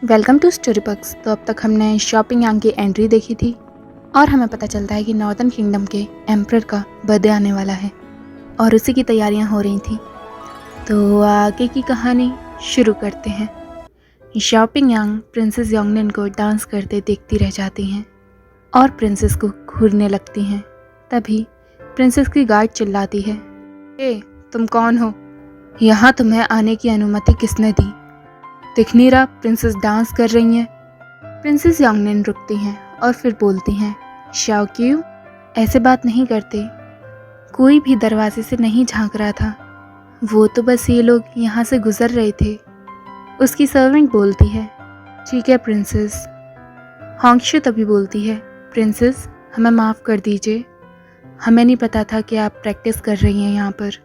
Welcome to story बक्स। तो अब तक हमने शॉपिंग यांग की एंट्री देखी थी और हमें पता चलता है कि नॉर्दर्न किंगडम के एम्परर का बर्थडे आने वाला है और उसी की तैयारियां हो रही थी। तो आगे की कहानी शुरू करते हैं। शॉपिंग यांग प्रिंसेस योंगनिन को डांस करते देखती रह जाती हैं और प्रिंसेस को घूरने लगती हैं। तभी प्रिंसेस की गार्ड चिल्लाती है, ए तुम कौन हो? यहाँ तुम्हें आने की अनुमति किसने दी? दिख नहीं रहा प्रिंसेस डांस कर रही हैं। प्रिंसेस योंगनिन रुकती हैं और फिर बोलती हैं, शाओ क्यों? ऐसे बात नहीं करते। कोई भी दरवाजे से नहीं झांक रहा था, वो तो बस ये लोग यहाँ से गुजर रहे थे। उसकी सर्वेंट बोलती है, ठीक है प्रिंसेस। होंगशू तभी बोलती है, प्रिंसेस हमें माफ़ कर दीजिए, हमें नहीं पता था कि आप प्रैक्टिस कर रही हैं यहाँ पर।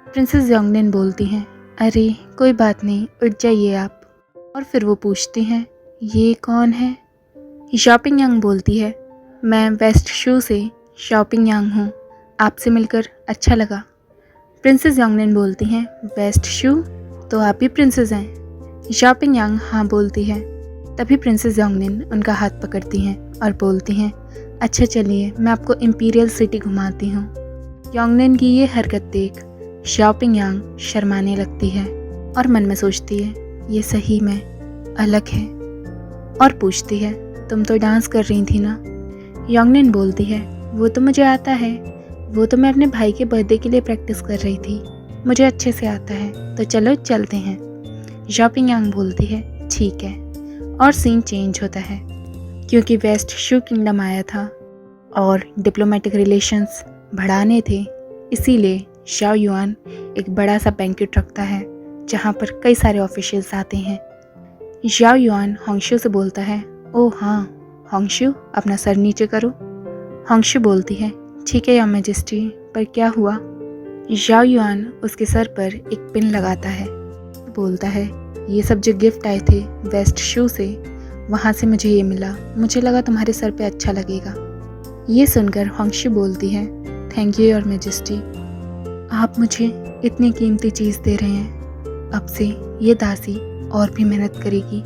प्रिंसेस योंगनिन बोलती हैं, अरे कोई बात नहीं, उठ जाइए आप। और फिर वो पूछती हैं, ये कौन है? शॉपिंग यांग बोलती है, मैं वेस्ट शू से शॉपिंग यांग हूँ, आपसे मिलकर अच्छा लगा। प्रिंसेस योंगनिन बोलती हैं, वेस्ट शू? तो आप ही प्रिंसेस हैं? शॉपिंग यांग हाँ बोलती है। तभी प्रिंसेस योंगनिन उनका हाथ पकड़ती हैं और बोलती हैं, अच्छा चलिए मैं आपको इम्पीरियल सिटी घुमाती हूँ। योंगनिन की ये हरकत देख शॉपिंग यांग शर्माने लगती है और मन में सोचती है, ये सही में अलग है, और पूछती है, तुम तो डांस कर रही थी ना? योंगनिन बोलती है, वो तो मुझे आता है, वो तो मैं अपने भाई के बर्थडे के लिए प्रैक्टिस कर रही थी, मुझे अच्छे से आता है, तो चलो चलते हैं। शॉपिंग यांग बोलती है, ठीक है। और सीन चेंज होता है क्योंकि वेस्ट शू किंगडम आया था और डिप्लोमेटिक रिलेशंस बढ़ाने थे, इसीलिए शाओ युआन एक बड़ा सा बैंक्वेट रखता है जहाँ पर कई सारे ऑफिशियल्स आते हैं। शाओ युआन होंगशू से बोलता है, ओह हाँ होंगशू अपना सर नीचे करो। होंगशू बोलती है, ठीक है योर मैजेस्टी, पर क्या हुआ? शाओ युआन उसके सर पर एक पिन लगाता है, बोलता है, ये सब जो गिफ्ट आए थे वेस्ट शू से, वहाँ से मुझे ये मिला, मुझे लगा तुम्हारे सर पे अच्छा लगेगा। ये सुनकर होंगशू बोलती है, थैंक यू योर मैजेस्टी, आप मुझे इतनी कीमती चीज़ दे रहे हैं, अब से ये दासी और भी मेहनत करेगी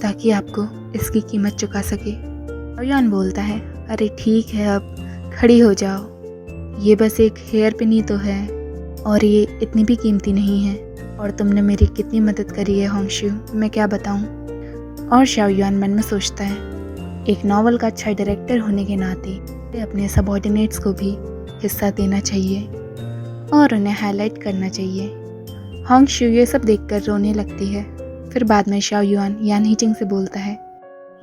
ताकि आपको इसकी कीमत चुका सके। युआन बोलता है, अरे ठीक है अब खड़ी हो जाओ, ये बस एक हेयर पिन ही तो है और ये इतनी भी कीमती नहीं है, और तुमने मेरी कितनी मदद करी है होंगशू, मैं क्या बताऊँ। और शाओ युआन मन में सोचता है, एक नावल का अच्छा डायरेक्टर होने के नाते अपने सबऑर्डिनेट्स को भी हिस्सा देना चाहिए और उन्हें हाईलाइट करना चाहिए। होंगशू ये सब देखकर रोने लगती है। फिर बाद में शाओ युआन यान हीचिंग से बोलता है,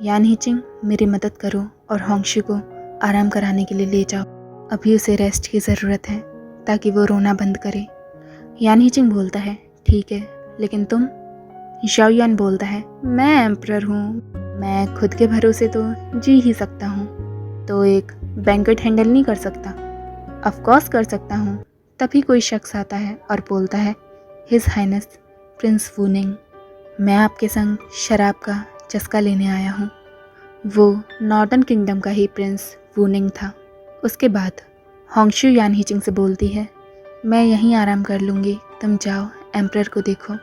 यान हीचिंग मेरी मदद करो और होंगशू को आराम कराने के लिए ले जाओ, अभी उसे रेस्ट की ज़रूरत है ताकि वो रोना बंद करे। यान हीचिंग बोलता है, ठीक है, लेकिन तुम? शाओ युआन बोलता है, मैं एम्परर हूँ, मैं खुद के भरोसे तो जी ही सकता हूँ, तो एक बैंक्वेट हैंडल नहीं कर सकता? ऑफकोर्स कर सकता हूँ। तभी कोई शख्स आता है और बोलता है, हिज हाइनेस प्रिंस वूनिंग, मैं आपके संग शराब का चस्का लेने आया हूँ। वो नॉर्दर्न किंगडम का ही प्रिंस वूनिंग था। उसके बाद होंगशू यान हीचिंग से बोलती है, मैं यहीं आराम कर लूँगी, तुम जाओ एम्परर को देखो,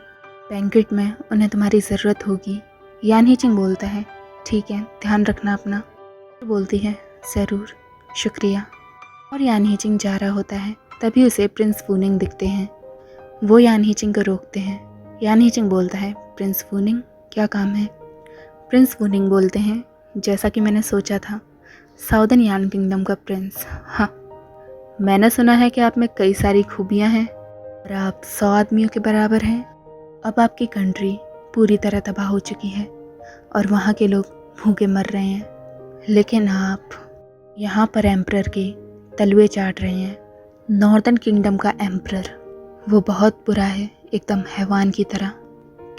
बैंक्वेट में उन्हें तुम्हारी ज़रूरत होगी। यान हीचिंग बोलता है, ठीक है, ध्यान रखना अपना। तो बोलती है, ज़रूर, शुक्रिया। और यान हीचिंग जा रहा होता है, तभी उसे प्रिंस वूनिंग दिखते हैं। वो यान हीचिंग को रोकते हैं। यान हीचिंग बोलता है, प्रिंस वूनिंग क्या काम है? प्रिंस वूनिंग बोलते हैं, जैसा कि मैंने सोचा था, साउदर्न यान किंगडम का प्रिंस। हाँ, मैंने सुना है कि आप में कई सारी खूबियाँ हैं और आप 100 आदमियों के बराबर हैं। अब आपकी कंट्री पूरी तरह तबाह हो चुकी है और वहाँ के लोग भूखे मर रहे हैं, लेकिन आप यहाँ पर एम्परर के तलवे चाट रहे हैं। नॉर्दर्न किंगडम का एम्परर, वो बहुत बुरा है, एकदम हैवान की तरह।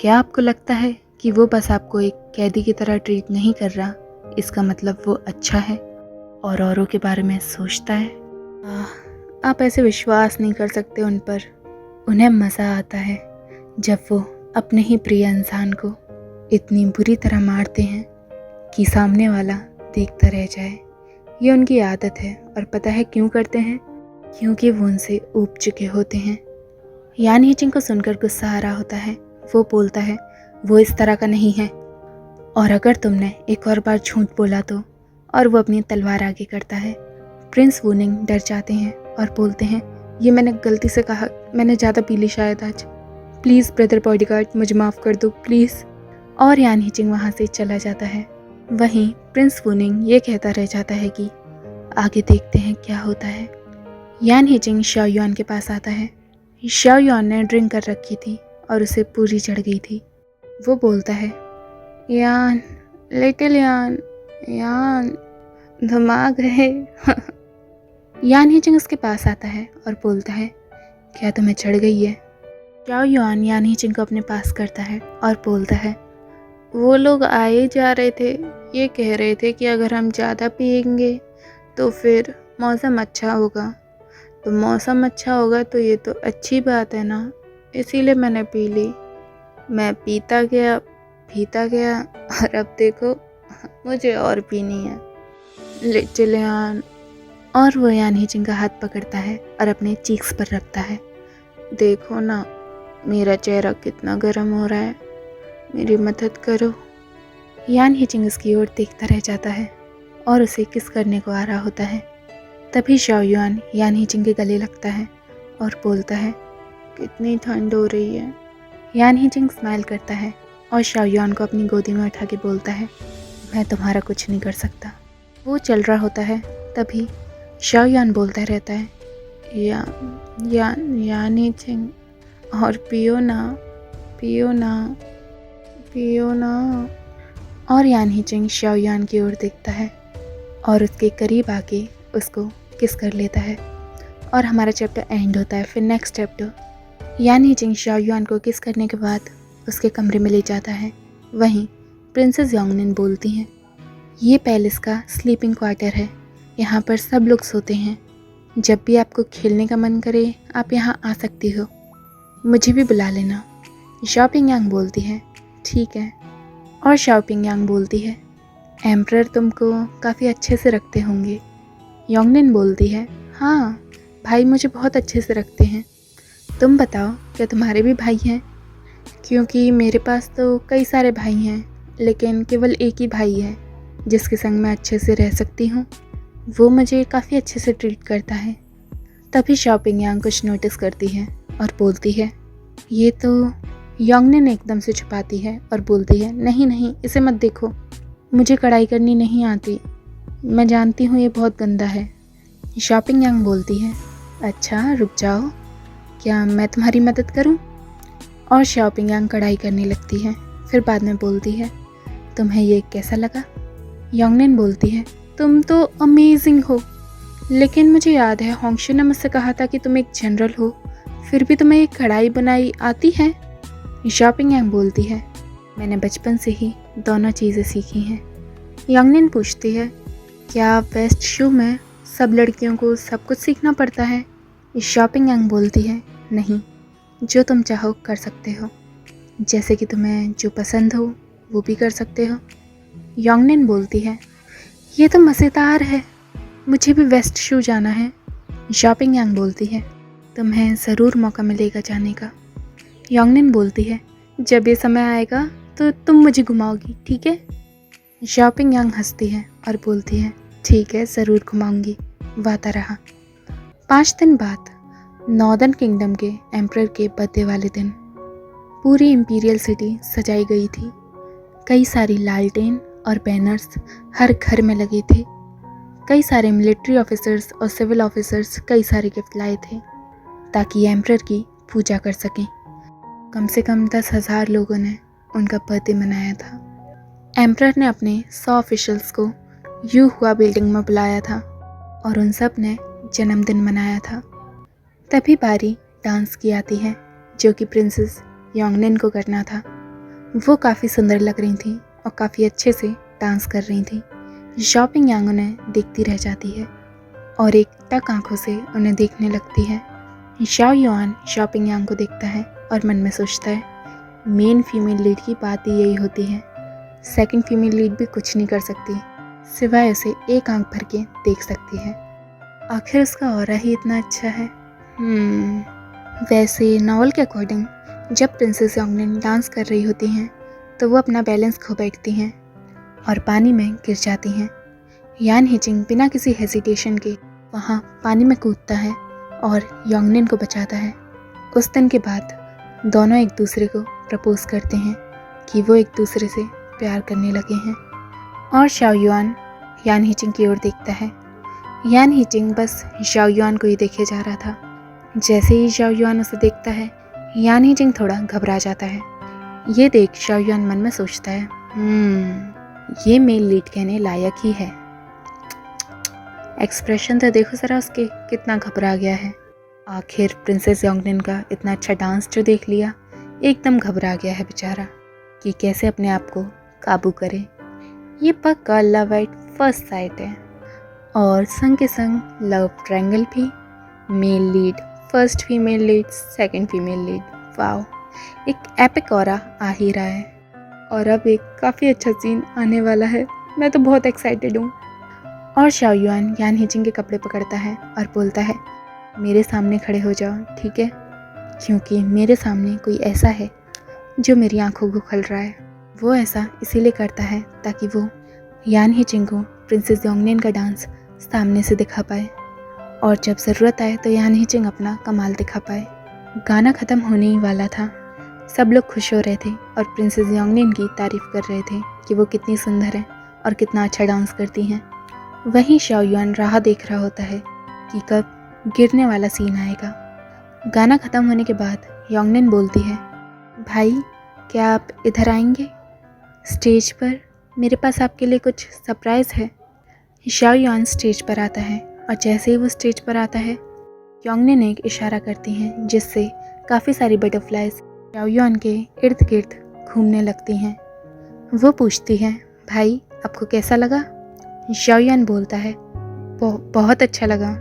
क्या आपको लगता है कि वो बस आपको एक कैदी की तरह ट्रीट नहीं कर रहा, इसका मतलब वो अच्छा है और औरों के बारे में सोचता है? आप ऐसे विश्वास नहीं कर सकते उन पर। उन्हें मज़ा आता है जब वो अपने ही प्रिय इंसान को इतनी बुरी तरह मारते हैं कि सामने वाला देखता रह जाए। ये उनकी आदत है और पता है क्यों करते हैं? क्योंकि वो उनसे ऊब चुके होते हैं। यान हीचिंग को सुनकर गुस्सा आ रहा होता है। वो बोलता है, वो इस तरह का नहीं है। और अगर तुमने एक और बार झूठ बोला तो। और वो अपनी तलवार आगे करता है। प्रिंस वुनिंग डर जाते हैं और बोलते हैं, ये मैंने गलती से कहा, मैंने ज़्यादा पी ली शायद आज, प्लीज़ ब्रदर बॉडीगार्ड मुझे माफ़ कर दो प्लीज़। और यान हिचिंग वहाँ से चला जाता है। वहीं प्रिंस वुनिंग ये कहता रह जाता है कि आगे देखते हैं क्या होता है। यान हिचिंग शाओ युआन के पास आता है। शाओ युआन ने ड्रिंक कर रखी थी और उसे पूरी चढ़ गई थी। वो बोलता है, यान, लिटिल यान, यान दिमाग है। यान हिचिंग उसके पास आता है और बोलता है, क्या तुम्हें चढ़ गई है? शाओ युआन यान हिचिंग को अपने पास करता है और बोलता है, वो लोग आए जा रहे थे, ये कह रहे थे कि अगर हम ज़्यादा पिएंगे तो फिर मौसम अच्छा होगा। तो मौसम अच्छा होगा तो ये तो अच्छी बात है ना, इसीलिए मैंने पी ली। मैं पीता गया और अब देखो मुझे और पीनी है। लिटिल यान। और वो यान हिचिंग का हाथ पकड़ता है और अपने चीक्स पर रखता है। देखो ना मेरा चेहरा कितना गर्म हो रहा है, मेरी मदद करो। यान हिचिंग उसकी ओर देखता रह जाता है और उसे किस करने को आ रहा होता है। तभी शाओ युआन यान हिचिंग के गले लगता है और बोलता है, कितनी ठंड हो रही है। यान हिचिंग स्माइल करता है और शाओ युआन को अपनी गोदी में उठा के बोलता है, मैं तुम्हारा कुछ नहीं कर सकता। वो चल रहा होता है। तभी शाओ युआन बोलता रहता है, यान हिचिंग, और पियो ना, पियो ना, पियो ना। और यान हिचिंग शाओ युआन की ओर देखता है और उसके करीब आके उसको किस कर लेता है। और हमारा चैप्टर एंड होता है। फिर नेक्स्ट चैप्टर यान हिचिंग शाओ युआन को किस करने के बाद उसके कमरे में ले जाता है। वहीं प्रिंसेस योंगनिन बोलती हैं, ये पैलेस का स्लीपिंग क्वार्टर है, यहाँ पर सब लोग सोते हैं। जब भी आपको खेलने का मन करे आप यहाँ आ सकती हो, मुझे भी बुला लेना। शाओ पिंगयांग बोलती है, ठीक है। और शाओ पिंगयांग बोलती है, एम्परर तुमको काफ़ी अच्छे से रखते होंगे। योंगनिन बोलती है, हाँ भाई मुझे बहुत अच्छे से रखते हैं। तुम बताओ क्या तुम्हारे भी भाई हैं? क्योंकि मेरे पास तो कई सारे भाई हैं, लेकिन केवल एक ही भाई है जिसके संग मैं अच्छे से रह सकती हूँ। वो मुझे काफ़ी अच्छे से ट्रीट करता है। तभी शाओ पिंगयांग कुछ नोटिस करती है और बोलती है, ये तो। योंगनिन एकदम से छुपाती है और बोलती है, नहीं नहीं इसे मत देखो, मुझे कढ़ाई करनी नहीं आती, मैं जानती हूँ ये बहुत गंदा है। शाओ पिंगयांग बोलती है, अच्छा रुक जाओ, क्या मैं तुम्हारी मदद करूँ? और शाओ पिंगयांग कढ़ाई करने लगती है। फिर बाद में बोलती है, तुम्हें ये कैसा लगा? योंगनिन बोलती है, तुम तो अमेजिंग हो, लेकिन मुझे याद है होंगशु ने मुझसे कहा था कि तुम एक जनरल हो, फिर भी तुम्हें एक कढ़ाई बुनाई आती है? शाओ पिंगयांग बोलती है, मैंने बचपन से ही दोनों चीज़ें सीखी हैं। योंगनिन पूछती है, क्या वेस्ट शू में सब लड़कियों को सब कुछ सीखना पड़ता है? शाओ पिंगयांग बोलती है, नहीं, जो तुम चाहो कर सकते हो, जैसे कि तुम्हें जो पसंद हो वो भी कर सकते हो। योंगनिन बोलती है, ये तो मज़ेदार है, मुझे भी वेस्ट शू जाना है। शाओ पिंगयांग बोलती है, तुम्हें ज़रूर मौका मिलेगा जाने का। योंगनिन बोलती है, जब ये समय आएगा तो तुम मुझे घुमाओगी, ठीक है? शाओ पिंगयांग हंसती है और बोलती है, ठीक है ज़रूर घुमाऊंगी, वादा रहा। 5 दिन बाद नॉर्दर्न किंगडम के एम्परर के बर्थडे वाले दिन पूरी इंपीरियल सिटी सजाई गई थी। कई सारी लालटेन और बैनर्स हर घर में लगे थे। कई सारे मिलिट्री ऑफिसर्स और सिविल ऑफिसर्स कई सारे गिफ्ट लाए थे ताकि एम्परर की पूजा कर सकें। कम से कम 10,000 लोगों ने उनका बर्थडे मनाया था। एम्परर ने अपने 100 ऑफिशियल्स को यू हुआ बिल्डिंग में बुलाया था और उन सब ने जन्मदिन मनाया था। तभी बारी डांस की आती है जो कि प्रिंसेस योंगनिन को करना था। वो काफ़ी सुंदर लग रही थी और काफ़ी अच्छे से डांस कर रही थी। शाओ पिंगयांग उन्हें देखती रह जाती है और एक टक आंखों से उन्हें देखने लगती है। शाओ युआन शाओ पिंगयांग को देखता है और मन में सोचता है, मेन फीमेल लीड की बात ही यही होती है, सेकंड फीमेल लीड भी कुछ नहीं कर सकती सिवाय उसे एक आंख भर के देख सकती है। आखिर उसका ऑरा ही इतना अच्छा है। वैसे नॉवल के अकॉर्डिंग जब प्रिंसेस योंगनिन डांस कर रही होती हैं तो वो अपना बैलेंस खो बैठती हैं और पानी में गिर जाती हैं। यान हिचिंग बिना किसी हेजिटेशन के वहाँ पानी में कूदता है और योंगनिन को बचाता है। उस दिन के बाद दोनों एक दूसरे को प्रपोज करते हैं कि वो एक दूसरे से प्यार करने लगे हैं। और शाओयुआन यान हिचिंग की ओर देखता है। यान हिचिंग बस शाओयुआन को ही देखे जा रहा था। जैसे ही शाओयुआन उसे देखता है, यान हिचिंग थोड़ा घबरा जाता है। ये देख शाओयुआन मन में सोचता है, ये मेल लीड कहने लायक ही है। एक्सप्रेशन तो देखो ज़रा उसके, कितना घबरा गया है। आखिर प्रिंसेस योंगनिन का इतना अच्छा डांस जो देख लिया, एकदम घबरा गया है बेचारा कि कैसे अपने आप को काबू करे। ये पक्का लव एट फर्स्ट साइट है और संग के संग लव ट्रायंगल भी। Male lead, first female lead, second female lead, wow, एक एपिक ऑरा आ ही रहा है। और अब एक काफ़ी अच्छा सीन आने वाला है। मैं तो बहुत एक्साइटेड हूँ। और शाओयुआन यान हिचिंग के कपड़े पकड़ता है और बोलता है, मेरे सामने खड़े हो जाओ, ठीक है, क्योंकि मेरे सामने कोई ऐसा है जो मेरी आंखों को खल रहा है। वो ऐसा इसीलिए करता है ताकि वो यान हिचिंग को प्रिंसेस योंगनिन का डांस सामने से दिखा पाए और जब ज़रूरत आए तो यान हिचिंग अपना कमाल दिखा पाए। गाना ख़त्म होने ही वाला था। सब लोग खुश हो रहे थे और प्रिंसेस योंगनिन की तारीफ़ कर रहे थे कि वो कितनी सुंदर है और कितना अच्छा डांस करती हैं। वहीं शाओयुआन राह देख रहा होता है कि कब गिरने वाला सीन आएगा। गाना ख़त्म होने के बाद योंगनिन बोलती है, भाई क्या आप इधर आएंगे स्टेज पर, मेरे पास आपके लिए कुछ सरप्राइज़ है। शाओयुआन स्टेज पर आता है और जैसे ही वो स्टेज पर आता है, योंगनिन एक इशारा करती हैं जिससे काफ़ी सारी बटरफ्लाइज शाओयुआन के इर्द गिर्द घूमने लगती हैं। वो पूछती हैं, भाई आपको कैसा लगा? शाओयुआन बोलता है, बहुत अच्छा लगा,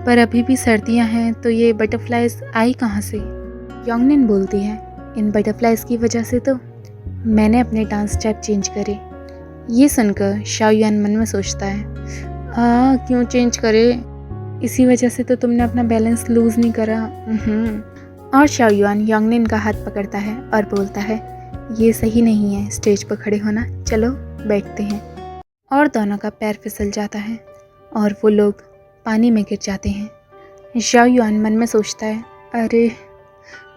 पर अभी भी सर्दियां हैं तो ये बटरफ्लाइज आई कहाँ से? योंगनिन बोलती है, इन बटरफ्लाइज की वजह से तो मैंने अपने डांस स्टेप चेंज करे। ये सुनकर शाओयुआन मन में सोचता है, क्यों चेंज करे? इसी वजह से तो तुमने अपना बैलेंस लूज़ नहीं करा। और शाओयुआन योंगनिन का हाथ पकड़ता है और बोलता है, ये सही नहीं है स्टेज पर खड़े होना, चलो बैठते हैं। और दोनों का पैर फिसल जाता है और वो लोग पानी में गिर जाते हैं। शाओयुआन मन में सोचता है, अरे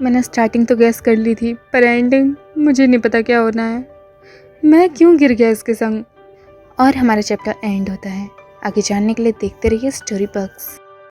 मैंने स्टार्टिंग तो गैस कर ली थी, पर एंडिंग मुझे नहीं पता क्या होना है, मैं क्यों गिर गया इसके संग। और हमारा चैप्टर एंड होता है। आगे जानने के लिए देखते रहिए स्टोरी बक्स।